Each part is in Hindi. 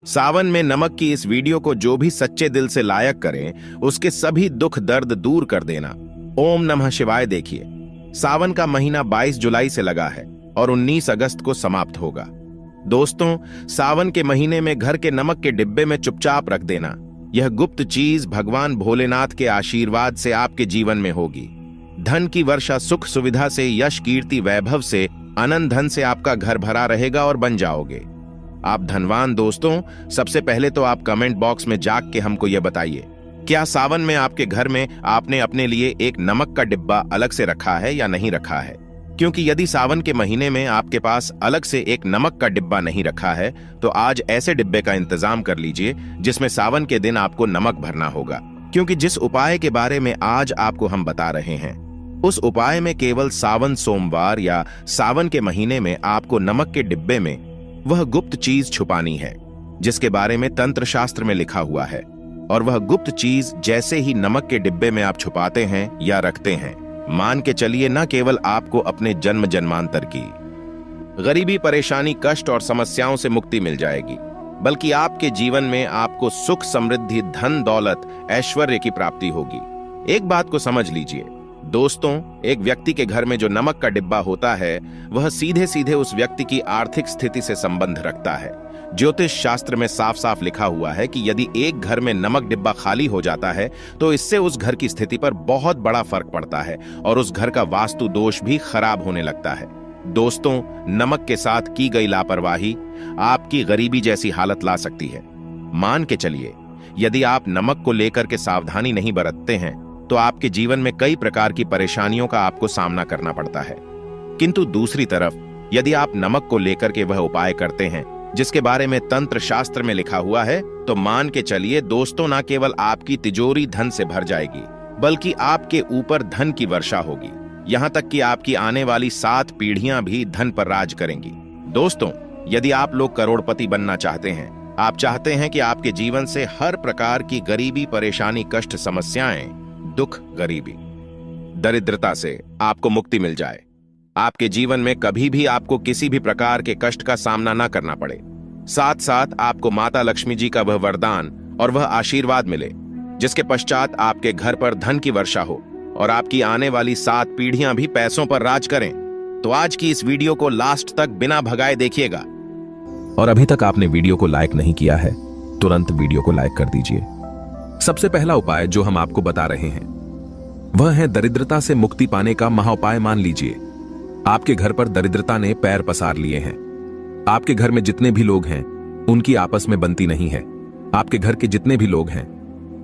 सावन में नमक की इस वीडियो को जो भी सच्चे दिल से लायक करें, उसके सभी दुख दर्द दूर कर देना। ओम नमः शिवाय। देखिए, सावन का महीना 22 जुलाई से लगा है और 19 अगस्त को समाप्त होगा। दोस्तों, सावन के महीने में घर के नमक के डिब्बे में चुपचाप रख देना। यह गुप्त चीज भगवान भोलेनाथ के आशीर्वाद से आपके जीवन में होगी। धन की वर्षा, सुख सुविधा से, यश कीर्ति वैभव से, अनंत धन से आपका घर भरा रहेगा और बन जाओगे आप धनवान। दोस्तों, सबसे पहले तो आप कमेंट बॉक्स में जाग के हमको यह बताइए, क्या सावन में आपके घर में आपने अपने लिए एक नमक का डिब्बा अलग से रखा है या नहीं रखा है? क्योंकि यदि सावन के महीने में आपके पास अलग से एक नमक का डिब्बा नहीं रखा है, तो आज ऐसे डिब्बे का इंतजाम कर लीजिए जिसमें सावन के दिन आपको नमक भरना होगा। क्योंकि जिस उपाय के बारे में आज आपको हम बता रहे हैं, उस उपाय में केवल सावन सोमवार या सावन के महीने में आपको नमक के डिब्बे में वह गुप्त चीज छुपानी है जिसके बारे में तंत्र शास्त्र में लिखा हुआ है। और वह गुप्त चीज जैसे ही नमक के डिब्बे में आप छुपाते हैं या रखते हैं, मान के चलिए न केवल आपको अपने जन्म जन्मांतर की गरीबी, परेशानी, कष्ट और समस्याओं से मुक्ति मिल जाएगी, बल्कि आपके जीवन में आपको सुख, समृद्धि, धन, दौलत, ऐश्वर्य की प्राप्ति होगी। एक बात को समझ लीजिए दोस्तों, एक व्यक्ति के घर में जो नमक का डिब्बा होता है, वह सीधे सीधे उस व्यक्ति की आर्थिक स्थिति से संबंध रखता है। ज्योतिष शास्त्र में साफ साफ लिखा हुआ है कि यदि एक घर में नमक डिब्बा खाली हो जाता है तो इससे उस घर की स्थिति पर बहुत बड़ा फर्क पड़ता है और उस घर का वास्तु दोष भी खराब होने लगता है। दोस्तों, नमक के साथ की गई लापरवाही आपकी गरीबी जैसी हालत ला सकती है। मान के चलिए, यदि आप नमक को लेकर के सावधानी नहीं बरतते हैं तो आपके जीवन में कई प्रकार की परेशानियों का आपको सामना करना पड़ता है। किंतु दूसरी तरफ, यदि आप नमक को लेकर के वह उपाय करते हैं जिसके बारे में तंत्र शास्त्र में लिखा हुआ है, तो मान के चलिए दोस्तों, ना केवल आपकी तिजोरी धन से भर जाएगी, बल्कि आपके ऊपर धन की वर्षा होगी। यहां तक कि आपकी आने वाली 7 पीढ़ियां भी धन पर राज करेंगी। दोस्तों, यदि आप लोग करोड़पति बनना चाहते हैं, आप चाहते हैं कि आपके जीवन से हर प्रकार की गरीबी, परेशानी, कष्ट, समस्याएं, दुख, गरीबी, दरिद्रता से आपको मुक्ति मिल जाए, आपके जीवन में कभी भी आपको किसी भी प्रकार के कष्ट का सामना ना करना पड़े, साथ साथ आपको माता लक्ष्मी जी का वह वरदान और वह आशीर्वाद मिले जिसके पश्चात आपके घर पर धन की वर्षा हो और आपकी आने वाली 7 पीढ़ियां भी पैसों पर राज करें, तो आज की इस वीडियो को लास्ट तक बिना भगाए देखिएगा। और अभी तक आपने वीडियो को लाइक नहीं किया है, तुरंत वीडियो को लाइक कर दीजिए। सबसे पहला उपाय जो हम आपको बता रहे हैं वह है दरिद्रता से मुक्ति पाने का महाउपाय। मान लीजिए आपके घर पर दरिद्रता ने पैर पसार लिए हैं। आपके घर में जितने भी लोग हैं उनकी आपस में बनती नहीं है। आपके घर के जितने भी लोग हैं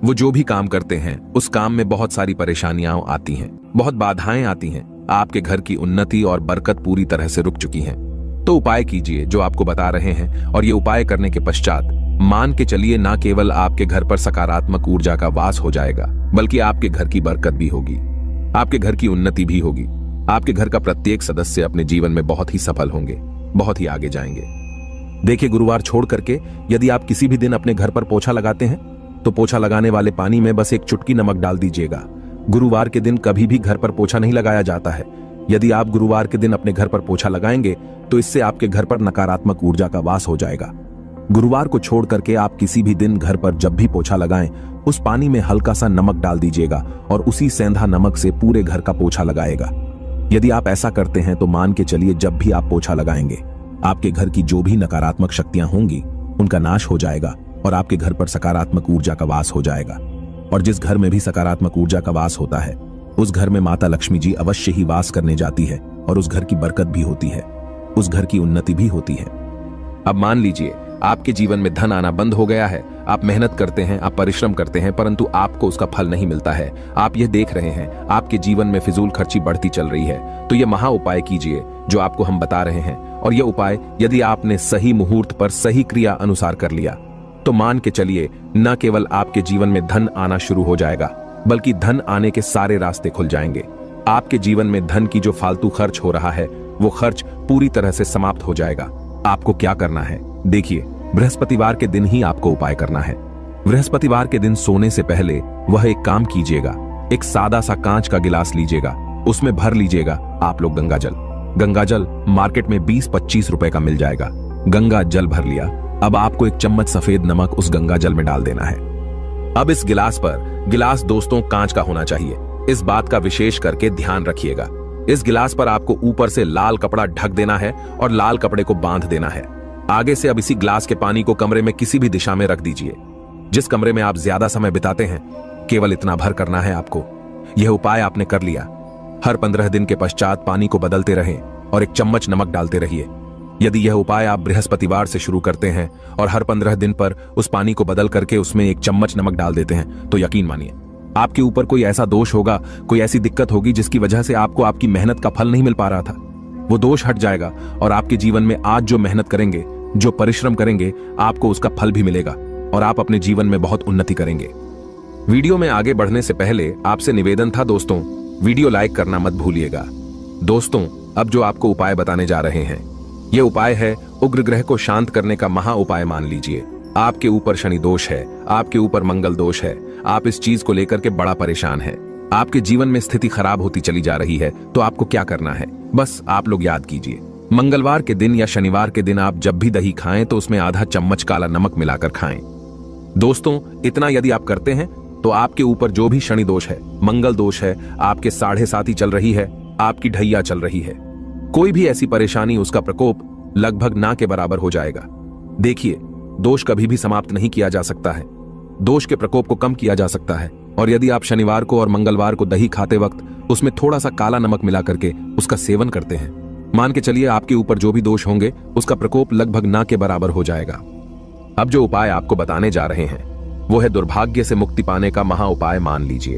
वो जो भी काम करते हैं उस काम में बहुत सारी परेशानियां आती हैं, बहुत बाधाएं आती हैं। आपके घर की उन्नति और बरकत पूरी तरह से रुक चुकी है। तो उपाय कीजिए जो आपको बता रहे हैं, और ये उपाय करने के पश्चात मान के चलिए ना केवल आपके घर पर सकारात्मक ऊर्जा का वास हो जाएगा, बल्कि आपके घर की बरकत भी होगी, आपके घर की उन्नति भी होगी। आपके घर का प्रत्येक सदस्य अपने जीवन में बहुत ही सफल होंगे, बहुत ही आगे जाएंगे। देखिए, गुरुवार छोड़ करके यदि आप किसी भी दिन अपने घर पर पोछा लगाते हैं तो पोछा लगाने वाले पानी में बस एक चुटकी नमक डाल दीजिएगा। गुरुवार के दिन कभी भी घर पर पोछा नहीं लगाया जाता है। यदि आप गुरुवार के दिन अपने घर पर पोछा लगाएंगे तो इससे आपके घर पर नकारात्मक ऊर्जा का वास हो जाएगा। गुरुवार को छोड़ करके आप किसी भी दिन घर पर जब भी पोछा लगाएं, उस पानी में हल्का सा नमक डाल दीजिएगा और उसी सेंधा नमक से पूरे घर का पोछा लगाएगा। यदि आप ऐसा करते हैं तो मान के चलिए जब भी आप पोछा लगाएंगे, आपके घर की जो भी नकारात्मक शक्तियां होंगी उनका नाश हो जाएगा और आपके घर पर सकारात्मक ऊर्जा का वास हो जाएगा। और जिस घर में भी सकारात्मक ऊर्जा का वास होता है, उस घर में माता लक्ष्मी जी अवश्य ही वास करने जाती है और उस घर की बरकत भी होती है, उस घर की उन्नति भी होती है। अब मान लीजिए आपके जीवन में धन आना बंद हो गया है। आप मेहनत करते हैं, आप परिश्रम करते हैं, परंतु आपको उसका फल नहीं मिलता है। आप यह देख रहे हैं आपके जीवन में फिजूल खर्ची बढ़ती चल रही है। तो यह महा उपाय कीजिए जो आपको हम बता रहे हैं। और यह उपाय यदि आपने सही मुहूर्त पर सही क्रिया अनुसार कर लिया तो मान के चलिए न केवल आपके जीवन में धन आना शुरू हो जाएगा, बल्कि धन आने के सारे रास्ते खुल जाएंगे। आपके जीवन में धन की जो फालतू खर्च हो रहा है वो खर्च पूरी तरह से समाप्त हो जाएगा। आपको क्या करना है, देखिए, बृहस्पतिवार के दिन ही आपको उपाय करना है। बृहस्पतिवार के दिन सोने से पहले वह एक काम कीजिएगा, एक सादा सा कांच का गिलास लीजिएगा, उसमें भर लीजिएगा आप लोग गंगा जल। गंगा जल मार्केट में 20-25 रुपए का मिल जाएगा। गंगा जल भर लिया, अब आपको एक चम्मच सफेद नमक उस गंगा जल में डाल देना है। अब इस गिलास दोस्तों कांच का होना चाहिए। इस बात का विशेष करके ध्यान रखिएगा। इस गिलास पर आपको ऊपर से लाल कपड़ा ढक देना है और लाल कपड़े को बांध देना है। आगे से अब इसी ग्लास के पानी को कमरे में किसी भी दिशा में रख दीजिए। जिस कमरे में आप ज्यादा समय बिताते हैं, केवल इतना भर करना है आपको। यह उपाय आपने कर लिया। हर 15 दिन के पश्चात पानी को बदलते रहें और एक चम्मच नमक डालते रहिए। यदि यह उपाय आप बृहस्पतिवार से शुरू करते हैं और हर 15 दिन पर उस पानी को बदल करके उसमें एक चम्मच नमक डाल देते हैं, तो यकीन मानिए आपके ऊपर कोई ऐसा दोष होगा, कोई ऐसी दिक्कत होगी जिसकी वजह से आपको आपकी मेहनत का फल नहीं मिल पा रहा था, वो दोष हट जाएगा और आपके जीवन में आज जो मेहनत करेंगे, जो परिश्रम करेंगे, आपको उसका फल भी मिलेगा और आप अपने जीवन में बहुत उन्नति करेंगे। वीडियो में आगे बढ़ने से पहले आपसे निवेदन था दोस्तों, वीडियो लाइक करना मत भूलिएगा। दोस्तों, अब जो आपको उपाय बताने जा रहे हैं, यह उपाय है उग्र ग्रह को शांत करने का महा उपाय मान लीजिए। आपके ऊपर शनि दोष है, आपके ऊपर मंगल दोष है, आप इस चीज को लेकर के बड़ा परेशान हैं, आपके जीवन में स्थिति खराब होती चली जा रही है, तो आपको क्या करना है, बस आप लोग याद कीजिए। मंगलवार के दिन या शनिवार के दिन आप जब भी दही खाएं तो उसमें आधा चम्मच काला नमक मिलाकर खाएं। दोस्तों, इतना यदि आप करते हैं तो आपके ऊपर जो भी शनि दोष है, मंगल दोष है, आपके 7.5 चल रही है, आपकी ढैया चल रही है, कोई भी ऐसी परेशानी, उसका प्रकोप लगभग ना के बराबर हो जाएगा। देखिए, दोष कभी भी समाप्त नहीं किया जा सकता है, दोष के प्रकोप को कम किया जा सकता है। और यदि आप शनिवार को और मंगलवार को दही खाते वक्त उसमें थोड़ा सा काला नमक मिला करके उसका सेवन करते हैं, मान के चलिए आपके ऊपर जो भी दोष होंगे उसका प्रकोप लगभग ना के बराबर हो जाएगा। अब जो उपाय आपको बताने जा रहे हैं वो है दुर्भाग्य से मुक्ति पाने का महा उपाय मान लीजिए।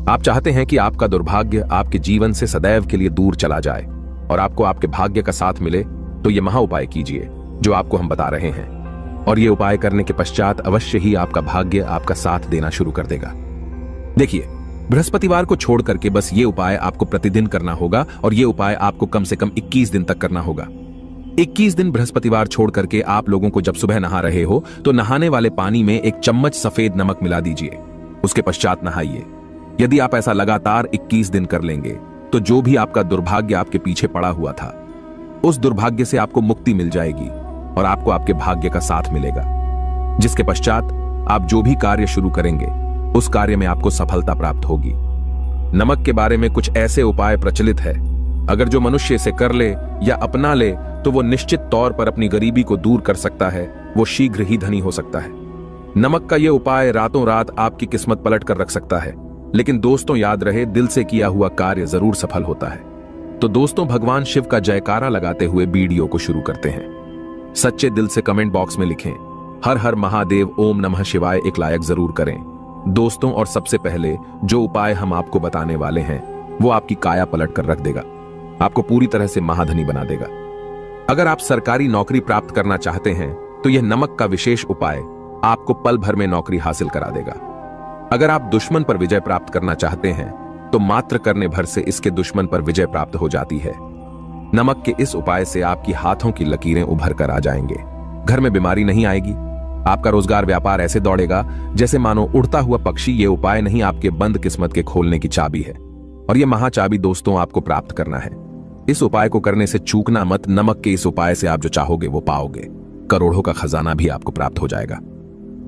आप चाहते हैं कि आपका दुर्भाग्य आपके जीवन से सदैव के लिए दूर चला जाए और आपको आपके भाग्य का साथ मिले, तो यह महा उपाय कीजिए जो आपको हम बता रहे हैं। और यह उपाय करने के पश्चात अवश्य ही आपका भाग्य आपका साथ देना शुरू कर देगा। देखिए, बृहस्पतिवार को छोड़ करके बस ये उपाय आपको प्रतिदिन करना होगा और ये उपाय आपको कम से कम 21 दिन तक करना होगा। 21 दिन बृहस्पतिवार छोड़ करके आप लोगों को जब सुबह नहा रहे हो तो नहाने वाले पानी में एक चम्मच सफेद नमक मिला दीजिए, उसके पश्चात नहाइए। यदि आप ऐसा लगातार 21 दिन कर लेंगे तो जो भी आपका दुर्भाग्य आपके पीछे पड़ा हुआ था, उस दुर्भाग्य से आपको मुक्ति मिल जाएगी और आपको आपके भाग्य का साथ मिलेगा, जिसके पश्चात आप जो भी कार्य शुरू करेंगे उस कार्य में आपको सफलता प्राप्त होगी। नमक के बारे में कुछ ऐसे उपाय प्रचलित है, अगर जो मनुष्य इसे कर ले या अपना ले तो वो निश्चित तौर पर अपनी गरीबी को दूर कर सकता है, वो शीघ्र ही धनी हो सकता है। नमक का यह उपाय रातों रात आपकी किस्मत पलट कर रख सकता है, लेकिन दोस्तों याद रहे, दिल से किया हुआ कार्य जरूर सफल होता है। तो दोस्तों, भगवान शिव का जयकारा लगाते हुए वीडियो को शुरू करते हैं। सच्चे दिल से कमेंट बॉक्स में लिखें, हर हर महादेव, ओम नमः शिवाय एक लायक जरूर करें दोस्तों। और सबसे पहले जो उपाय हम आपको बताने वाले हैं वो आपकी काया पलट कर रख देगा, आपको पूरी तरह से महाधनी बना देगा। अगर आप सरकारी नौकरी प्राप्त करना चाहते हैं तो यह नमक का विशेष उपाय आपको पल भर में नौकरी हासिल करा देगा। अगर आप दुश्मन पर विजय प्राप्त करना चाहते हैं तो मात्र करने भर से इसके दुश्मन पर विजय प्राप्त हो जाती है। नमक के इस उपाय से आपकी हाथों की लकीरें उभर कर आ जाएंगे, घर में बीमारी नहीं आएगी, आपका रोजगार व्यापार ऐसे दौड़ेगा जैसे मानो उड़ता हुआ पक्षी। ये उपाय नहीं, आपके बंद किस्मत के खोलने की चाबी है और यह महाचाबी दोस्तों आपको प्राप्त करना है। इस उपाय को करने से चूकना मत। नमक के इस उपाय से आप जो चाहोगे वो पाओगे, करोड़ों का खजाना भी आपको प्राप्त हो जाएगा।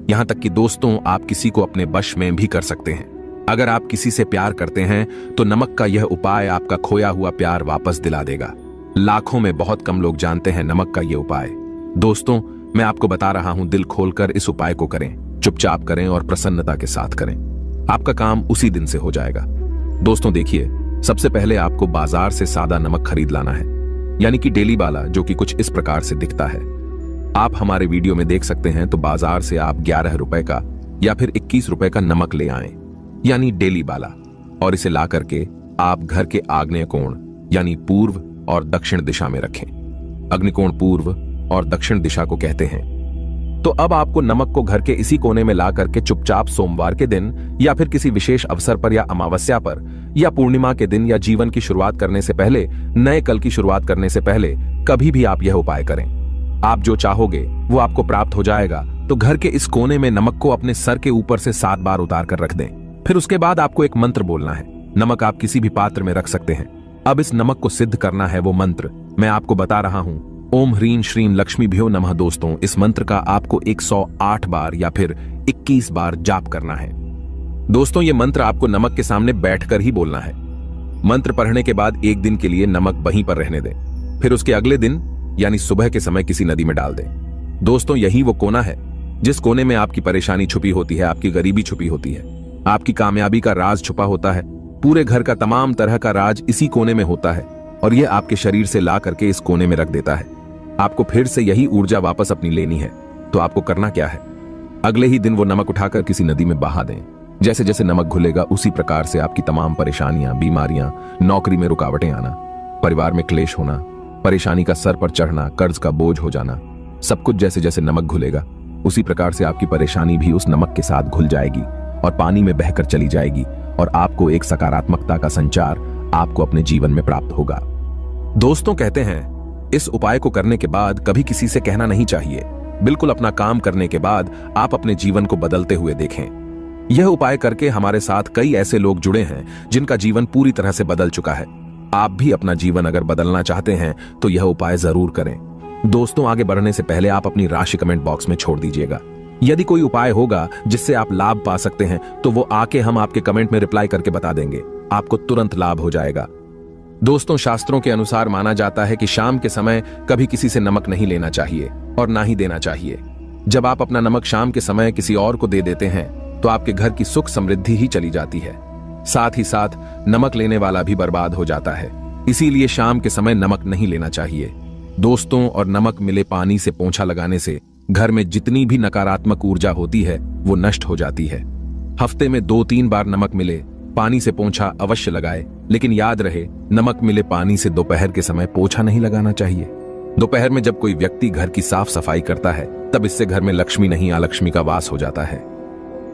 यहां तक कि दोस्तों, आप किसी को अपने वश में भी कर सकते हैं। अगर आप किसी से प्यार करते हैं तो नमक का यह उपाय आपका खोया हुआ प्यार वापस दिला देगा। लाखों में बहुत कम लोग जानते हैं नमक का यह उपाय। दोस्तों, मैं आपको बता रहा हूं, दिल खोलकर इस उपाय को करें, चुपचाप करें और प्रसन्नता के साथ करें, आपका काम उसी दिन से हो जाएगा। दोस्तों देखिए, सबसे पहले आपको बाजार से सादा नमक खरीद लाना है, यानी कि डेली वाला, जो कि कुछ इस प्रकार से दिखता है। आप हमारे वीडियो में देख सकते हैं। तो बाजार से आप 11 रुपए का या फिर 21 रुपए का नमक ले आएं, यानी डेली वाला, और इसे ला करके आप घर के आग्नेय कोण यानी पूर्व और दक्षिण दिशा में रखें। अग्निकोण पूर्व और दक्षिण दिशा को कहते हैं। तो अब आपको नमक को घर के इसी कोने में ला करके चुपचाप सोमवार के दिन या फिर किसी विशेष अवसर पर या अमावस्या पर या पूर्णिमा के दिन या जीवन की शुरुआत करने से पहले, नए कल की शुरुआत करने से पहले कभी भी आप यह उपाय करें। आप जो चाहोगे वो आपको प्राप्त हो जाएगा। तो घर के इस कोने में नमक को अपने सर के ऊपर से 7 बार उतार कर रख दें। फिर उसके बाद आपको एक मंत्र बोलना है। नमक आप किसी भी पात्र में रख सकते हैं। अब इस नमक को सिद्ध करना है वो मंत्र मैं आपको बता रहा हूं, ओम ह्रीं श्रीं लक्ष्मीभ्यो नमः। दोस्तों, इस मंत्र का आपको 108 बार या फिर 21 बार जाप करना है। दोस्तों, यह मंत्र आपको नमक के सामने बैठकर ही बोलना है। मंत्र पढ़ने के बाद 1 दिन के लिए नमक वहीं पर रहने दें, फिर उसके अगले दिन यानी सुबह के समय किसी नदी में डाल दें। दोस्तों, यही वो कोना है जिस कोने में आपकी परेशानी छुपी होती है, आपकी गरीबी छुपी होती है, आपकी कामयाबी का राज छुपा होता है। पूरे घर का तमाम तरह का राज इसी कोने में होता है और यह आपके शरीर से ला करके इस कोने में रख देता है। आपको फिर से यही ऊर्जा वापस अपनी लेनी है, तो आपको करना क्या है? अगले ही दिन वो नमक उठाकर किसी नदी में बहा दें। जैसे जैसे नमक घुलेगा उसी प्रकार से आपकी तमाम परेशानियां, बीमारियां, नौकरी में रुकावटें आना, परिवार में क्लेश होना, परेशानी का सर पर चढ़ना, कर्ज का बोझ हो जाना, सब कुछ जैसे जैसे नमक घुलेगा उसी प्रकार से आपकी परेशानी भी उस नमक के साथ घुल जाएगी और पानी में बहकर चली जाएगी और आपको एक सकारात्मकता का संचार आपको अपने जीवन में प्राप्त होगा। दोस्तों, कहते हैं इस उपाय को करने के बाद कभी किसी से कहना नहीं चाहिए। बिल्कुल अपना काम करने के बाद आप अपने जीवन को बदलते हुए देखें। यह उपाय करके हमारे साथ कई ऐसे लोग जुड़े हैं जिनका जीवन पूरी तरह से बदल चुका है। आप भी अपना जीवन अगर बदलना चाहते हैं तो यह उपाय जरूर करें। दोस्तों, आगे बढ़ने से पहले आप अपनी राशि कमेंट बॉक्स में छोड़ दीजिएगा। यदि कोई उपाय होगा जिससे आप लाभ पा सकते हैं तो वो आके हम आपके कमेंट में रिप्लाई करके बता देंगे, आपको तुरंत लाभ हो जाएगा। दोस्तों, शास्त्रों के अनुसार माना जाता है कि शाम के समय कभी किसी से नमक नहीं लेना चाहिए और ना ही देना चाहिए। जब आप अपना नमक शाम के समय किसी और को दे देते हैं तो आपके घर की सुख समृद्धि ही चली जाती है, साथ ही साथ नमक लेने वाला भी बर्बाद हो जाता है। इसीलिए शाम के समय नमक नहीं लेना चाहिए। दोस्तों, और नमक मिले पानी से पोंछा लगाने से घर में जितनी भी नकारात्मक ऊर्जा होती है वो नष्ट हो जाती है। हफ्ते में 2-3 बार नमक मिले पानी से पोंछा अवश्य लगाए, लेकिन याद रहे नमक मिले पानी से दोपहर के समय पोंछा नहीं लगाना चाहिए। दोपहर में जब कोई व्यक्ति घर की साफ सफाई करता है तब इससे घर में लक्ष्मी नहीं अलक्ष्मी का वास हो जाता है।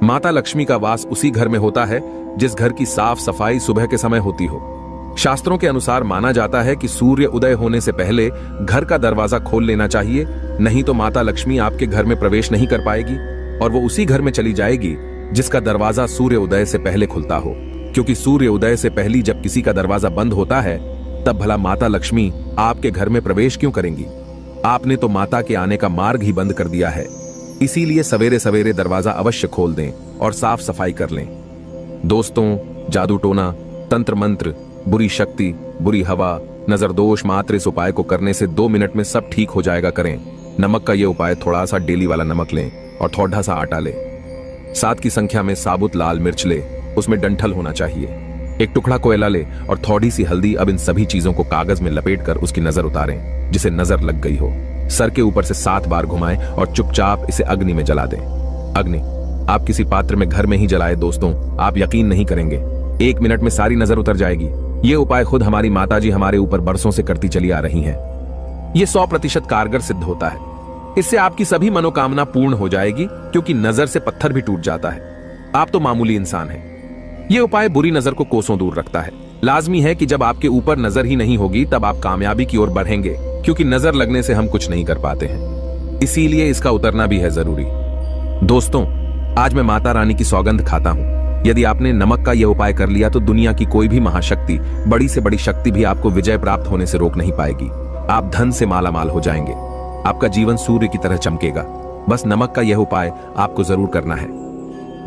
माता लक्ष्मी का वास उसी घर में होता है जिस घर की साफ सफाई सुबह के समय होती हो। शास्त्रों के अनुसार माना जाता है कि सूर्य उदय होने से पहले घर का दरवाजा खोल लेना चाहिए, नहीं तो माता लक्ष्मी आपके घर में प्रवेश नहीं कर पाएगी और वो उसी घर में चली जाएगी जिसका दरवाजा सूर्य उदय से पहले खुलता हो। क्योंकि सूर्य उदय से पहले जब किसी का दरवाजा बंद होता है तब भला माता लक्ष्मी आपके घर में प्रवेश क्यों करेंगी? आपने तो माता के आने का मार्ग ही बंद कर दिया है। इसीलिए सवेरे सवेरे दरवाजा अवश्य खोल दें और साफ सफाई कर लें। दोस्तों, जादू टोना, तंत्र मंत्र, बुरी शक्ति, बुरी हवा, नजर दोष मात्र इस उपाय को करने से 2 मिनट में सब ठीक हो जाएगा करें। नमक का यह उपाय थोड़ा सा डेली वाला नमक लें और थोड़ा सा आटा लें। 7 की संख्या में साबुत लाल मिर्च ले, उसमें डंठल होना चाहिए। एक टुकड़ा कोयला ले और थोड़ी सी हल्दी। अब इन सभी चीजों को कागज में लपेटकर उसकी नजर उतारें जिसे नजर लग गई हो। सर के ऊपर से 7 बार घुमाएं और चुपचाप इसे अग्नि में जला दें। अग्नि आप किसी पात्र में घर में ही जलाए। दोस्तों, आप यकीन नहीं करेंगे, 1 मिनट में सारी नजर उतर जाएगी। ये उपाय खुद हमारी माताजी हमारे ऊपर बरसों से करती चली आ रही हैं। ये 100% कारगर सिद्ध होता है। इससे आपकी सभी मनोकामना पूर्ण हो जाएगी, क्योंकि नजर से पत्थर भी टूट जाता है। आप तो मामूली इंसान हैं। यह उपाय बुरी नजर को कोसों दूर रखता है। लाजमी है कि जब आपके ऊपर नजर ही नहीं होगी तब आप कामयाबी की ओर बढ़ेंगे, क्योंकि नजर लगने से हम कुछ नहीं कर पाते हैं। इसीलिए इसका उतरना भी है जरूरी। दोस्तों, आज मैं माता रानी की सौगंध खाता हूं, यदि आपने नमक का यह उपाय कर लिया तो दुनिया की कोई भी महाशक्ति, बड़ी से बड़ी शक्ति भी आपको विजय प्राप्त होने से रोक नहीं पाएगी। आप धन से मालामाल हो जाएंगे। आपका जीवन सूर्य की तरह चमकेगा। बस नमक का यह उपाय आपको जरूर करना है।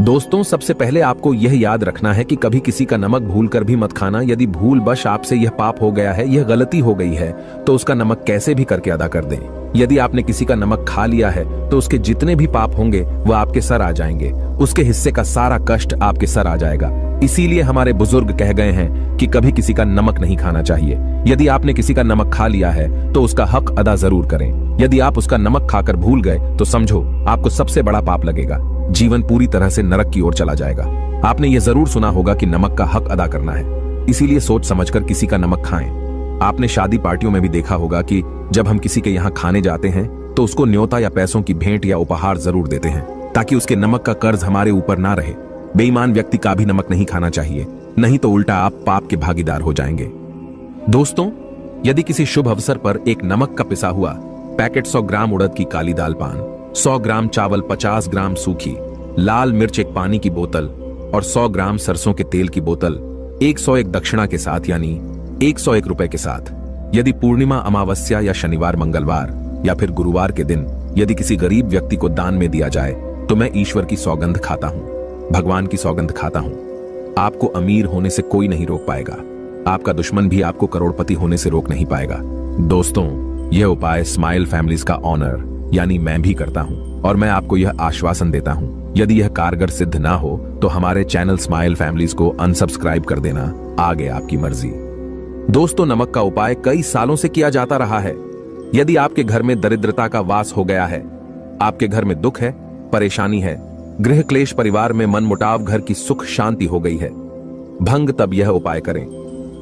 दोस्तों, सबसे पहले आपको यह याद रखना है कि कभी किसी का नमक भूलकर भी मत खाना। यदि भूलवश आपसे यह पाप हो गया है, यह गलती हो गई है, तो उसका नमक कैसे भी करके अदा कर दें। यदि आपने किसी का नमक खा लिया है तो उसके जितने भी पाप होंगे वह आपके सर आ जाएंगे। उसके हिस्से का सारा कष्ट आपके सर आ जाएगा। इसीलिए हमारे बुजुर्ग कह गए हैं कि कभी किसी का नमक नहीं खाना चाहिए। यदि आपने किसी का नमक खा लिया है तो उसका हक अदा जरूर करें। यदि आप उसका नमक खाकर भूल गए तो समझो आपको सबसे बड़ा पाप लगेगा। जीवन पूरी तरह से नरक की ओर चला जाएगा। आपने यह जरूर सुना होगा कि नमक का हक अदा करना है, इसीलिए सोच समझकर किसी का नमक खाएं। आपने शादी पार्टियों में भी देखा होगा कि जब हम किसी के यहाँ खाने जाते हैं तो उसको न्योता या पैसों की भेंट या उपहार जरूर देते हैं, ताकि उसके नमक का कर्ज हमारे ऊपर ना रहे। बेईमान व्यक्ति का भी नमक नहीं खाना चाहिए, नहीं तो उल्टा आप पाप के भागीदार हो जाएंगे। दोस्तों, यदि किसी शुभ अवसर पर एक नमक का पिसा हुआ पैकेट 100 ग्राम उड़द की काली दाल पान, 100 ग्राम चावल, 50 ग्राम सूखी लाल मिर्च, एक पानी की बोतल और 100 ग्राम सरसों के तेल की बोतल 101 दक्षिणा के साथ यानी 101 रुपए के साथ यदि पूर्णिमा, अमावस्या या शनिवार, मंगलवार या फिर गुरुवार के दिन यदि किसी गरीब व्यक्ति को दान में दिया जाए तो मैं ईश्वर की सौगंध खाता हूं, भगवान की सौगंध खाता हूं। आपको अमीर होने से कोई नहीं रोक पाएगा। आपका दुश्मन भी आपको करोड़पति होने से रोक नहीं पाएगा। दोस्तों, यह उपाय स्माइल फैमिलीज का ऑनर यानी मैं भी करता हूं और मैं आपको यह आश्वासन देता हूं, यदि यह कारगर सिद्ध ना हो तो हमारे चैनल स्माइल फैमिलीज को अनसब्सक्राइब कर देना। आगे आपकी मर्जी। दोस्तों, नमक का उपाय कई सालों से किया जाता रहा है। यदि आपके घर में दरिद्रता का वास हो गया है, आपके घर में दुख है, परेशानी है, गृह क्लेश, परिवार में मनमुटाव, घर की सुख शांति हो गई है, भंग, तब यह उपाय करें।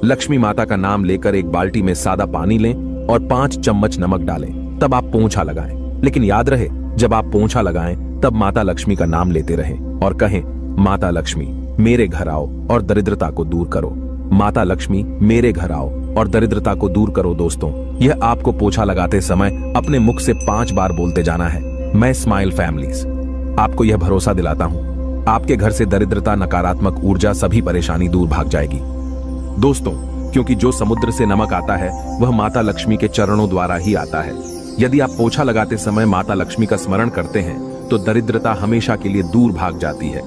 लक्ष्मी माता का नाम लेकर एक बाल्टी में सादा पानी लें और 5 चम्मच नमक डालें। तब आप पोंछा लगाएं। लेकिन याद रहे, जब आप पोंछा लगाएं तब माता लक्ष्मी का नाम लेते रहें और कहें, माता लक्ष्मी मेरे घर आओ और दरिद्रता को दूर करो। माता लक्ष्मी मेरे घर आओ और दरिद्रता को दूर करो। दोस्तों, यह आपको पोछा लगाते समय अपने मुख से 5 बार बोलते जाना है। मैं स्माइल फैमिलीज आपको यह भरोसा दिलाता हूं, आपके घर से दरिद्रता, नकारात्मक ऊर्जा, सभी परेशानी दूर भाग जाएगी। दोस्तों, क्योंकि जो समुद्र से नमक आता है वह माता लक्ष्मी के चरणों द्वारा ही आता है। यदि आप पोछा लगाते समय माता लक्ष्मी का स्मरण करते हैं तो दरिद्रता हमेशा के लिए दूर भाग जाती है।